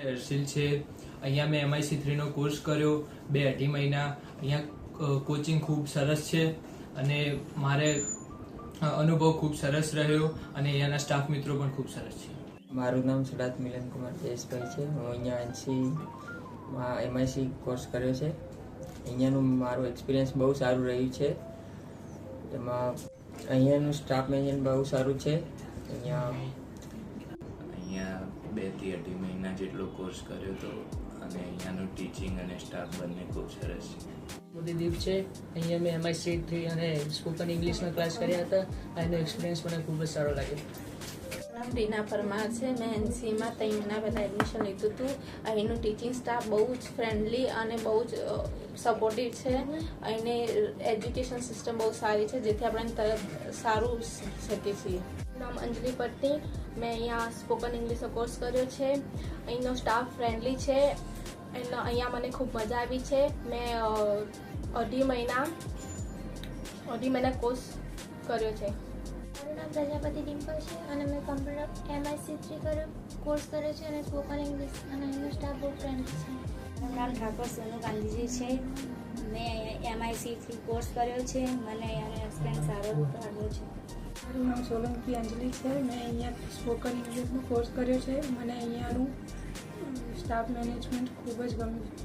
હર્ષિલ છે. અહીંયા મેં MIC3 નો કોર્સ કર્યો 2-2.5 મહિના. અહીંયા કોચિંગ ખૂબ સરસ છે અને મારે અનુભવ ખૂબ સરસ રહ્યો અને અહીંયાના સ્ટાફ મિત્રો પણ ખૂબ સરસ છે. મારું નામ સુડાત મિલન કુમાર જયેશભાઈ છે. હું અહીંયા MIC કોર્સ કર્યો છે. અહીંયાનું મારું એક્સપિરિયન્સ બહુ સારું રહ્યું છે. એમાં અહીંયાનું સ્ટાફ મેનેજમેન્ટ બહુ સારું છે. અહીંયા 2-2.5 મહિના જેટલો કોર્સ કર્યો હતો અને અહીંયાનું ટીચિંગ અને સ્ટાફ બંને ખૂબ સરસ છે. મોદીદીપ છે. અહીંયા મેં MIC3 અને સ્પોકન ઇંગ્લિશના ક્લાસ કર્યા હતા. એનો એક્સપિરિયન્સ મને ખૂબ જ સારો લાગ્યો. નામ રીના પરમાર છે. મેં NCમાં 3 મહિના પહેલાં એડમિશન લીધું હતું. અહીંનું ટીચિંગ સ્ટાફ બહુ જ ફ્રેન્ડલી અને બહુ જ સપોર્ટિવ છે. અહીંની એજ્યુકેશન સિસ્ટમ બહુ સારી છે, જેથી આપણે તરત સારું શીખી છીએ. નામ અંજલિ પટ્ટી. મેં અહીંયા સ્પોકન ઇંગ્લિશનો કોર્સ કર્યો છે. અહીંનો સ્ટાફ ફ્રેન્ડલી છે. અહીંયા મને ખૂબ મજા આવી છે. મેં 2.5 મહિના કોર્સ કર્યો છે. મારું નામ પ્રજાપતિ ડિમ્પલ છે અને મેં કમ્પ્યુટર MIC3 કોર્સ કર્યો છે અને સ્પોકન ઇંગ્લિશ અને એનો સ્ટાફ બહુ ફ્રેન્ડલી છે. મારું નામ ઠાકોર સોનુ ગાંધીજી છે. મેં MIC3 કોર્સ કર્યો છે. મને અહીંયાનો એક્સપિરિયન્સ સારો લાગ્યો છે. મારું નામ સોલંકી અંજલિ છે. મેં અહીંયા સ્પોકન ઇંગ્લિશનો કોર્સ કર્યો છે. મને અહીંયાનું સ્ટાફ મેનેજમેન્ટ ખૂબ જ ગમ્યું છે.